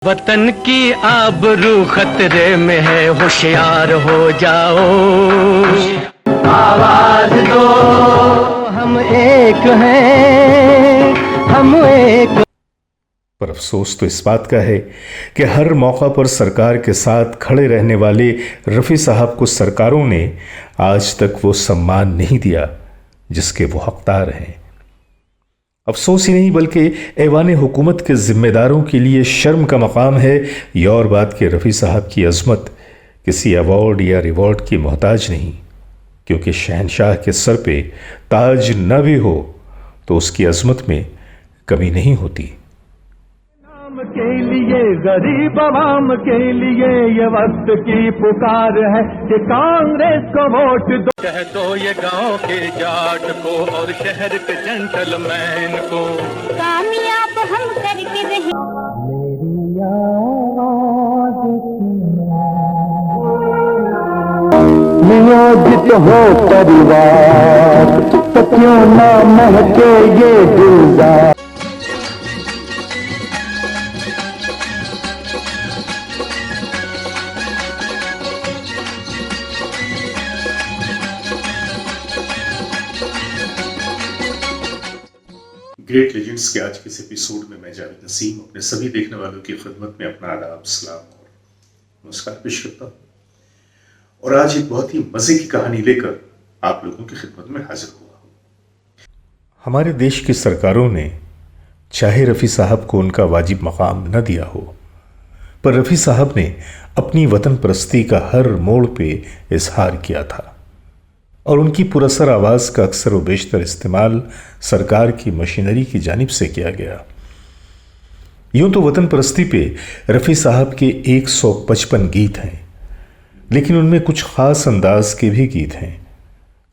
वतन की आबरू खतरे में है, होशियार हो जाओ। आवाज दो, हम एक हैं, हम एक। पर अफसोस तो इस बात का है कि हर मौका पर सरकार के साथ खड़े रहने वाले रफ़ी साहब को सरकारों ने आज तक वो सम्मान नहीं दिया जिसके वो हकदार हैं। अफसोस ही नहीं बल्कि ऐवान हुकूमत के जिम्मेदारों के लिए शर्म का मकाम है। ये और बात कि रफ़ी साहब की अजमत किसी अवार्ड या रिवॉर्ड की मोहताज नहीं, क्योंकि शहनशाह के सर पे ताज न भी हो तो उसकी अजमत में कमी नहीं होती। के लिए गरीब आवाम के लिए ये वक्त की पुकार है कि कांग्रेस को वोट दो। कह दो ये गांव के जाट को और शहर के जेंटलमैन को, कामयाब हम करके रहे। मेरी आवाज नियोजित हो परिवार, तो क्यों ना महके ये गुलजार। ग्रेट लेजेंड्स के आज के इस एपिसोड में मैं जावेद नसीम अपने सभी देखने वालों की खिदमत में अपना आदाब, सलाम और नमस्कार पेश करता हूँ। और आज एक बहुत ही मजे की कहानी लेकर आप लोगों की खिदमत में हाजिर हुआ हूँ। हमारे देश की सरकारों ने चाहे रफ़ी साहब को उनका वाजिब मकाम न दिया हो, पर रफ़ी साहब ने अपनी वतन परस्ती का हर मोड़ पे इजहार किया था और उनकी पुरअसर आवाज़ का अक्सर व बेशतर इस्तेमाल सरकार की मशीनरी की जानिब से किया गया। यूं तो वतन परस्ती पे रफ़ी साहब के 155 गीत हैं, लेकिन उनमें कुछ ख़ास अंदाज के भी गीत हैं।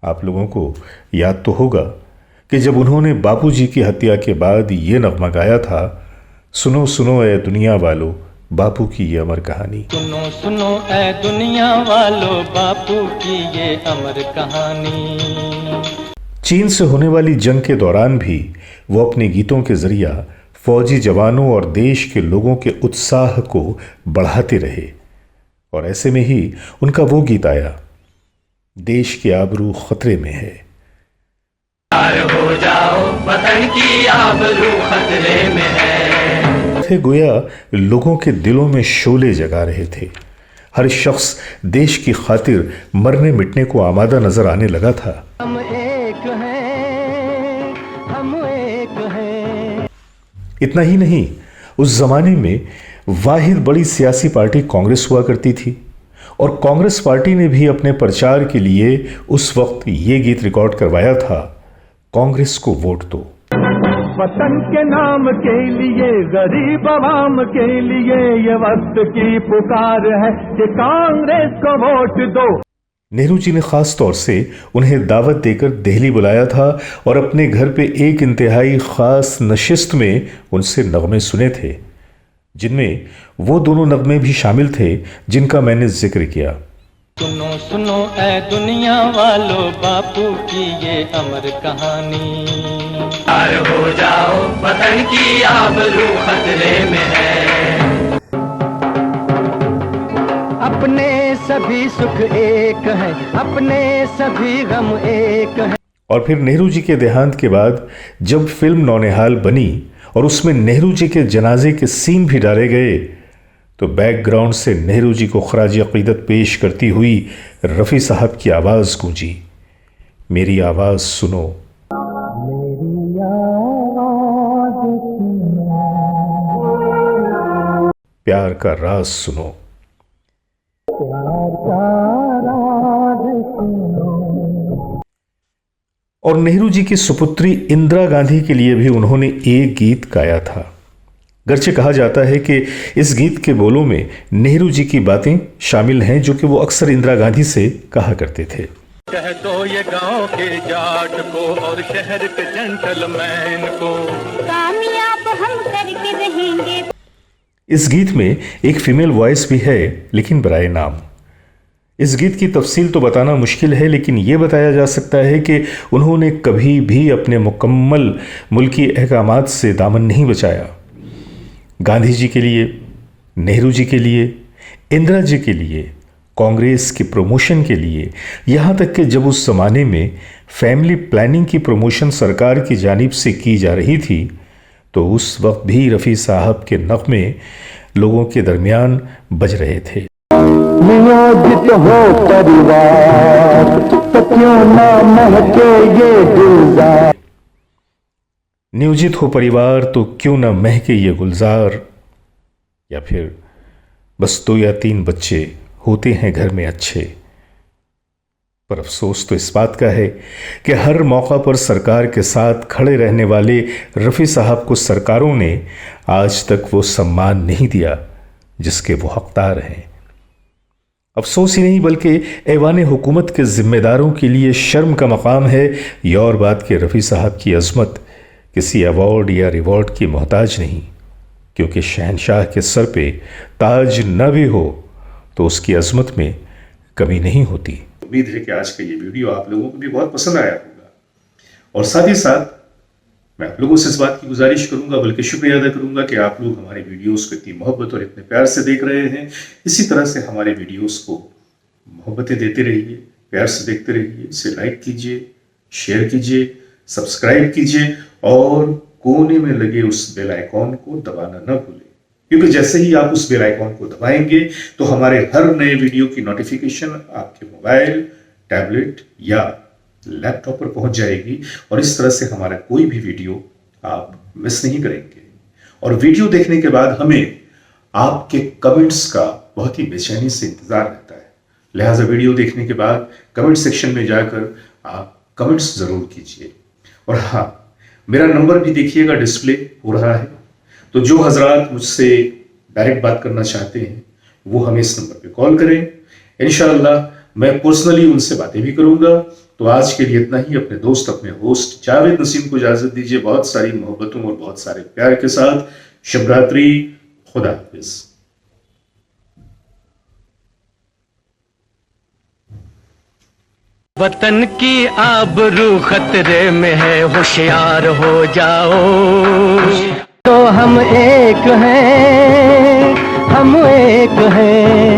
आप लोगों को याद तो होगा कि जब उन्होंने बापूजी की हत्या के बाद ये नगमा गाया था, सुनो सुनो ए दुनिया वालों, बापू की ये अमर कहानी। सुनो सुनो ऐ दुनिया वालों, बापू की ये अमर कहानी। चीन से होने वाली जंग के दौरान भी वो अपने गीतों के जरिया फौजी जवानों और देश के लोगों के उत्साह को बढ़ाते रहे। और ऐसे में ही उनका वो गीत आया, देश की आबरू खतरे में है। हो जाओ, वतन की आबरू खतरे में है। गोया लोगों के दिलों में शोले जगा रहे थे। हर शख्स देश की खातिर मरने मिटने को आमादा नजर आने लगा था। हम एक हैं, हम एक हैं। इतना ही नहीं, उस जमाने में वाहिद बड़ी सियासी पार्टी कांग्रेस हुआ करती थी और कांग्रेस पार्टी ने भी अपने प्रचार के लिए उस वक्त ये गीत रिकॉर्ड करवाया था, कांग्रेस को वोट दो। वतन के नाम के लिए गरीब आवाम के लिए ये वक्त की पुकार है कि कांग्रेस को वोट दो। नेहरू जी ने खास तौर से उन्हें दावत देकर दिल्ली बुलाया था और अपने घर पे एक इंतहाई खास नशिस्त में उनसे नगमे सुने थे, जिनमें वो दोनों नगमे भी शामिल थे जिनका मैंने जिक्र किया। सुनो सुनो ऐ दुनिया वालों, बापू की ये अमर कहानी। हो जाओ, वतन की आबरू खतरे में है। अपने सभी सुख एक हैं, अपने सभी गम एक हैं। और फिर नेहरू जी के देहांत के बाद जब फिल्म नौनिहाल बनी और उसमें नेहरू जी के जनाजे के सीन भी डाले गए, तो बैकग्राउंड से नेहरू जी को खराज अकीदत पेश करती हुई रफ़ी साहब की आवाज़ गूंजी, मेरी आवाज़ सुनो। मेरी आवाज प्यार का राज सुनो। प्यार का राज सुनो। और नेहरू जी की सुपुत्री इंदिरा गांधी के लिए भी उन्होंने एक गीत गाया था। गर्चे कहा जाता है कि इस गीत के बोलों में नेहरू जी की बातें शामिल हैं जो कि वो अक्सर इंदिरा गांधी से कहा करते थे। कह दो ये गांव के जाट को और शहर के जेंटलमैन को, कामयाब हम करके रहेंगे। इस गीत में एक फीमेल वॉइस भी है, लेकिन बराए नाम। इस गीत की तफसील तो बताना मुश्किल है, लेकिन यह बताया जा सकता है कि उन्होंने कभी भी अपने मुकम्मल मुल्की अहकामात से दामन नहीं बचाया। गांधी जी के लिए, नेहरू जी के लिए, इंदिरा जी के लिए, कांग्रेस के प्रमोशन के लिए, यहाँ तक कि जब उस ज़माने में फैमिली प्लानिंग की प्रमोशन सरकार की जानिब से की जा रही थी तो उस वक्त भी रफ़ी साहब के नग़मे लोगों के दरमियान बज रहे थे। नियोजित हो परिवार तो क्यों ना महके ये गुलजार, नियोजित हो परिवार तो क्यों ना महके ये गुलजार, या फिर बस 2 या 3 बच्चे होते हैं घर में अच्छे। पर अफसोस तो इस बात का है कि हर मौका पर सरकार के साथ खड़े रहने वाले रफ़ी साहब को सरकारों ने आज तक वो सम्मान नहीं दिया जिसके वो हकदार हैं। अफसोस ही नहीं बल्कि ऐवान हुकूमत के ज़िम्मेदारों के लिए शर्म का मकाम है। ये और बात कि रफ़ी साहब की अज़मत किसी अवार्ड या रिवॉर्ड की मोहताज नहीं, क्योंकि शहनशाह के सर पे ताज न भी हो तो उसकी अज़मत में कमी नहीं होती। उम्मीद है कि आज का ये वीडियो आप लोगों को भी बहुत पसंद आया होगा, और साथ ही साथ मैं आप लोगों से इस बात की गुजारिश करूंगा, बल्कि शुक्रिया अदा करूंगा कि आप लोग हमारे वीडियोस को इतनी मोहब्बत और इतने प्यार से देख रहे हैं। इसी तरह से हमारे वीडियोस को मोहब्बतें देते रहिए, प्यार से देखते रहिए। इसे लाइक कीजिए, शेयर कीजिए, सब्सक्राइब कीजिए और कोने में लगे उस बेल आइकॉन को दबाना न भूलें, क्योंकि जैसे ही आप उस बेल आइकॉन को दबाएंगे तो हमारे हर नए वीडियो की नोटिफिकेशन आपके मोबाइल, टैबलेट या लैपटॉप पर पहुंच जाएगी, और इस तरह से हमारा कोई भी वीडियो आप मिस नहीं करेंगे। और वीडियो देखने के बाद हमें आपके कमेंट्स का बहुत ही बेचैनी से इंतजार रहता है, लिहाजा वीडियो देखने के बाद कमेंट सेक्शन में जाकर आप कमेंट्स जरूर कीजिए। और हाँ, मेरा नंबर भी देखिएगा, डिस्प्ले हो रहा है, तो जो हजरात मुझसे डायरेक्ट बात करना चाहते हैं वो हमें इस नंबर पे कॉल करें। इंशाअल्लाह मैं पर्सनली उनसे बातें भी करूंगा। तो आज के लिए इतना ही। अपने दोस्त, अपने होस्ट जावेद नसीम को इजाजत दीजिए, बहुत सारी मोहब्बतों और बहुत सारे प्यार के साथ। शुभ रात्रि, खुदा हाफिज। वतन की आबरू खतरे में है, होशियार हो जाओ। तो हम एक हैं, हम एक हैं।